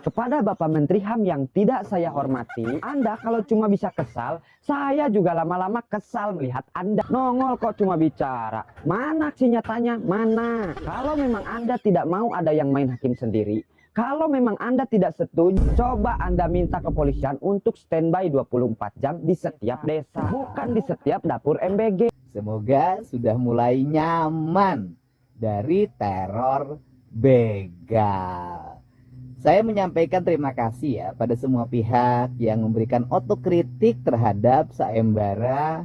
Kepada Bapak Menteri HAM yang tidak saya hormati, Anda kalau cuma bisa kesal, saya juga lama-lama kesal melihat Anda. Nongol kok cuma bicara. Mana aksi nyatanya? Mana? Kalau memang Anda tidak mau ada yang main hakim sendiri, kalau memang Anda tidak setuju, coba Anda minta kepolisian untuk standby 24 jam di setiap desa, bukan di setiap dapur MBG. Semoga sudah mulai nyaman dari teror begal. Saya menyampaikan terima kasih ya pada semua pihak yang memberikan otokritik terhadap sayembara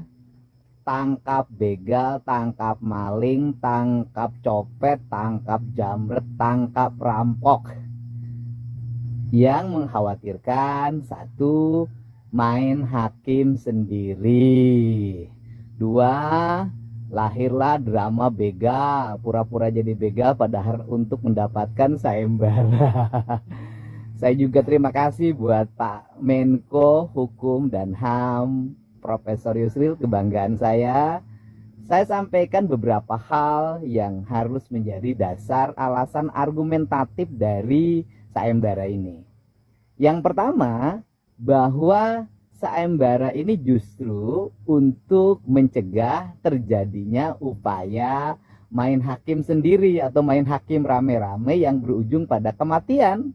tangkap begal, tangkap maling, tangkap copet, tangkap jambret, tangkap rampok yang mengkhawatirkan: satu, main hakim sendiri; dua, lahirlah drama begal, pura-pura jadi begal padahal untuk mendapatkan sayembara. Saya juga terima kasih buat Pak Menko Hukum dan HAM, Profesor Yusril, kebanggaan saya. Saya sampaikan beberapa hal yang harus menjadi dasar alasan argumentatif dari sayembara ini. Yang pertama, bahwa sayembara ini justru untuk mencegah terjadinya upaya main hakim sendiri atau main hakim rame-rame yang berujung pada kematian.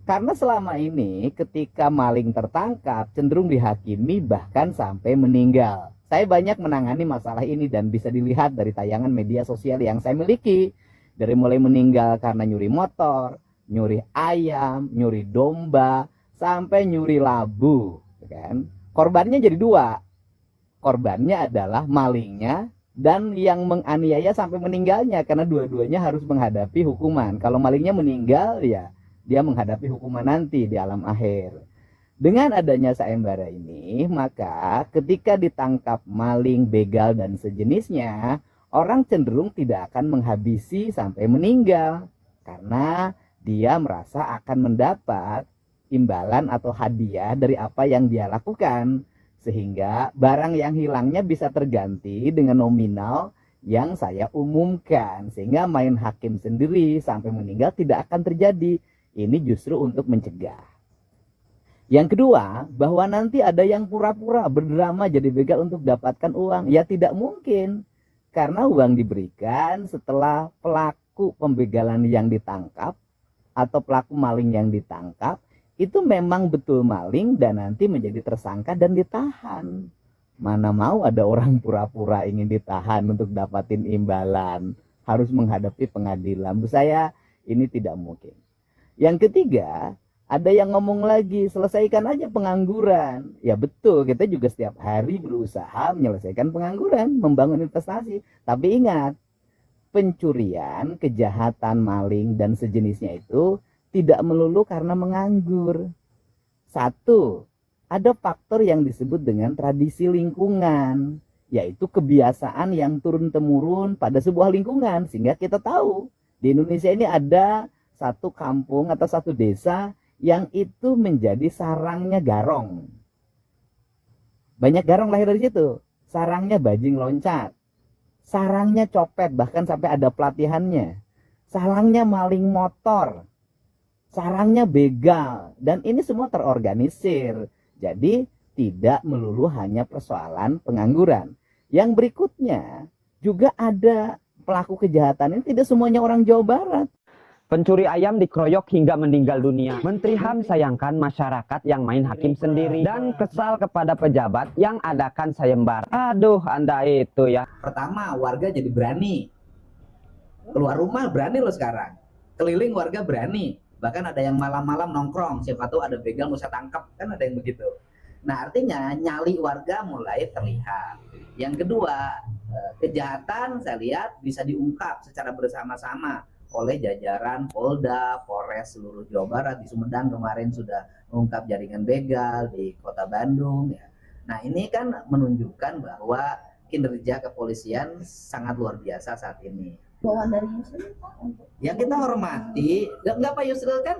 Karena selama ini ketika maling tertangkap cenderung dihakimi bahkan sampai meninggal. Saya banyak menangani masalah ini dan bisa dilihat dari tayangan media sosial yang saya miliki. Dari mulai meninggal karena nyuri motor, nyuri ayam, nyuri domba, sampai nyuri labu. Kan? Korbannya jadi dua. Korbannya adalah malingnya dan yang menganiaya sampai meninggalnya, karena dua-duanya harus menghadapi hukuman. Kalau malingnya meninggal, ya dia menghadapi hukuman nanti di alam akhir. Dengan adanya sayembara ini, maka ketika ditangkap maling, begal, dan sejenisnya, orang cenderung tidak akan menghabisi sampai meninggal, karena dia merasa akan mendapat imbalan atau hadiah dari apa yang dia lakukan, sehingga barang yang hilangnya bisa terganti dengan nominal yang saya umumkan, sehingga main hakim sendiri sampai meninggal tidak akan terjadi. Ini justru untuk mencegah. Yang kedua, bahwa nanti ada yang pura-pura berdrama jadi begal untuk dapatkan uang. Ya tidak mungkin, karena uang diberikan setelah pelaku pembegalan yang ditangkap atau pelaku maling yang ditangkap itu memang betul maling dan nanti menjadi tersangka dan ditahan. Mana mau ada orang pura-pura ingin ditahan untuk dapatin imbalan, harus menghadapi pengadilan. Menurut saya ini tidak mungkin. Yang ketiga, ada yang ngomong lagi, selesaikan aja pengangguran. Ya betul, kita juga setiap hari berusaha menyelesaikan pengangguran, membangun investasi. Tapi ingat, pencurian, kejahatan, maling, dan sejenisnya itu tidak melulu karena menganggur. Satu, ada faktor yang disebut dengan tradisi lingkungan, yaitu kebiasaan yang turun-temurun pada sebuah lingkungan. Sehingga kita tahu, di Indonesia ini ada satu kampung atau satu desa yang itu menjadi sarangnya garong. Banyak garong lahir dari situ. Sarangnya bajing loncat, sarangnya copet, bahkan sampai ada pelatihannya. Sarangnya maling motor, sarangnya begal, dan ini semua terorganisir. Jadi tidak melulu hanya persoalan pengangguran. Yang berikutnya juga ada pelaku kejahatan ini tidak semuanya orang Jawa Barat. Pencuri ayam dikeroyok hingga meninggal dunia. Menteri HAM sayangkan masyarakat yang main hakim sendiri dan kesal kepada pejabat yang adakan sayembara. Aduh, Anda itu ya. Pertama, warga jadi berani. Keluar rumah berani loh sekarang. Keliling warga berani. Bahkan ada yang malam-malam nongkrong, siapa tahu ada begal mau saya tangkap, kan ada yang begitu. Nah, artinya nyali warga mulai terlihat. Yang kedua, kejahatan saya lihat bisa diungkap secara bersama-sama oleh jajaran Polda, Polres seluruh Jawa Barat. Di Sumedang kemarin sudah mengungkap jaringan begal, di Kota Bandung ya. Nah, ini kan menunjukkan bahwa kinerja kepolisian sangat luar biasa saat ini. Bawaan dari Yusril untuk Yang kita hormati, nggak Pak Yusril kan,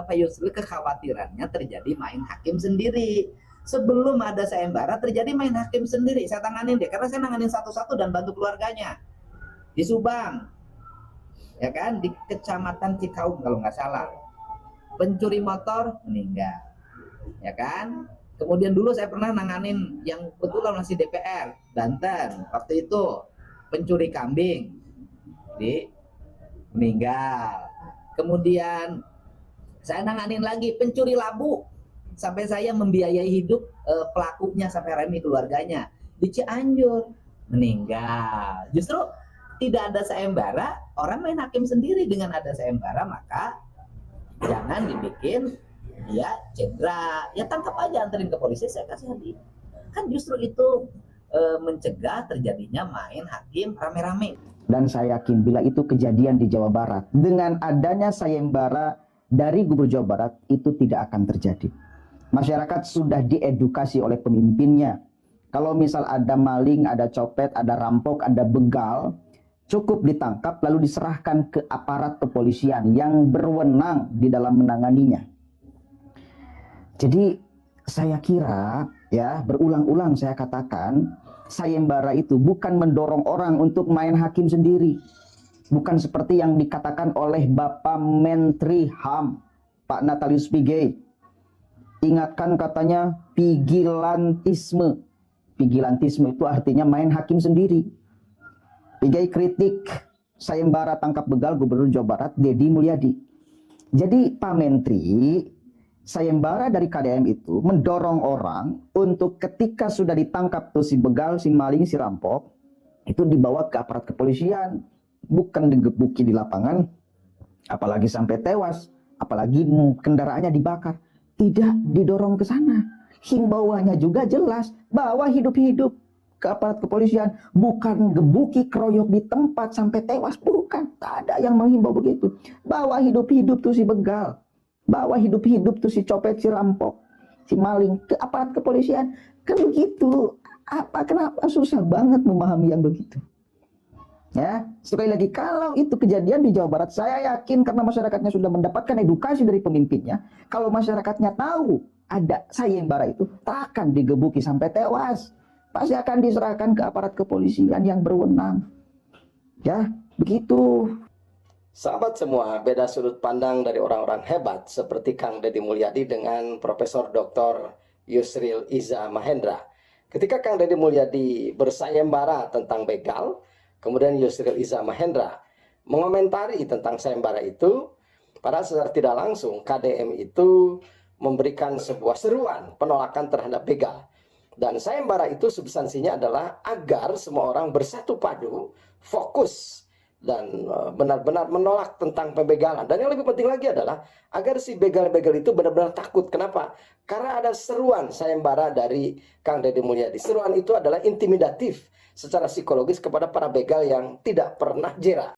Pak Yusril kekhawatirannya terjadi main hakim sendiri. Sebelum ada sayembara terjadi main hakim sendiri, saya tanganin deh, karena saya nanganin satu-satu dan bantu keluarganya di Subang, ya kan, di Kecamatan Cikaum kalau nggak salah. pencuri motor meninggal, ya kan? Kemudian dulu saya pernah nanganin yang kebetulan masih DPR Banten, waktu itu pencuri kambing meninggal. Kemudian saya nanganin lagi pencuri labu, sampai saya membiayai hidup pelakunya sampai remi keluarganya di Cianjur, meninggal. Justru tidak ada sayembara, orang main hakim sendiri. Dengan ada sayembara maka jangan dibikin ya cedera, ya tangkap aja, anterin ke polisi, saya kasih hadiah. Kan justru itu mencegah terjadinya main hakim rame-rame. Dan saya yakin bila itu kejadian di Jawa Barat, dengan adanya sayembara dari Gubernur Jawa Barat, itu tidak akan terjadi. Masyarakat sudah diedukasi oleh pemimpinnya. Kalau misal ada maling, ada copet, ada rampok, ada begal, cukup ditangkap lalu diserahkan ke aparat kepolisian yang berwenang di dalam menanganinya. Jadi saya kira ya, berulang-ulang saya katakan, sayembara itu bukan mendorong orang untuk main hakim sendiri. Bukan seperti yang dikatakan oleh Bapak Menteri HAM, Pak Natalius Pigai. Ingatkan katanya vigilantisme. Vigilantisme itu artinya main hakim sendiri. Pigai kritik sayembara tangkap begal Gubernur Jawa Barat Deddy Mulyadi. Jadi Pak Menteri, sayembara dari KDM itu mendorong orang untuk ketika sudah ditangkap tuh si begal, si maling, si rampok, itu dibawa ke aparat kepolisian, bukan digebuki di lapangan, apalagi sampai tewas, apalagi kendaraannya dibakar. Tidak didorong ke sana. Himbauannya juga jelas, bawa hidup-hidup ke aparat kepolisian, bukan gebuki keroyok di tempat sampai tewas, bukan. Tak ada yang menghimbau begitu. Bawa hidup-hidup tuh si begal, bawa hidup-hidup tuh si copet, si rampok, si maling ke aparat kepolisian. Kan begitu. Kenapa susah banget memahami yang begitu? Ya, sekali lagi, kalau itu kejadian di Jawa Barat, saya yakin karena masyarakatnya sudah mendapatkan edukasi dari pemimpinnya. Kalau masyarakatnya tahu ada sayembara itu, tak akan digebuki sampai tewas. Pasti akan diserahkan ke aparat kepolisian yang berwenang. Ya, begitu. Sahabat semua, beda sudut pandang dari orang-orang hebat seperti Kang Deddy Mulyadi dengan Profesor Dr. Yusril Iza Mahendra. Ketika Kang Deddy Mulyadi bersayembara tentang begal, kemudian Yusril Iza Mahendra mengomentari tentang sayembara itu, pada secara tidak langsung KDM itu memberikan sebuah seruan penolakan terhadap begal. Dan sayembara itu substansinya adalah agar semua orang bersatu padu, fokus, dan benar-benar menolak tentang pembegalan. Dan yang lebih penting lagi adalah agar si begal-begal itu benar-benar takut. Kenapa? Karena ada seruan sayembara dari Kang Deddy Mulyadi. Seruan itu adalah intimidatif secara psikologis kepada para begal yang tidak pernah jera.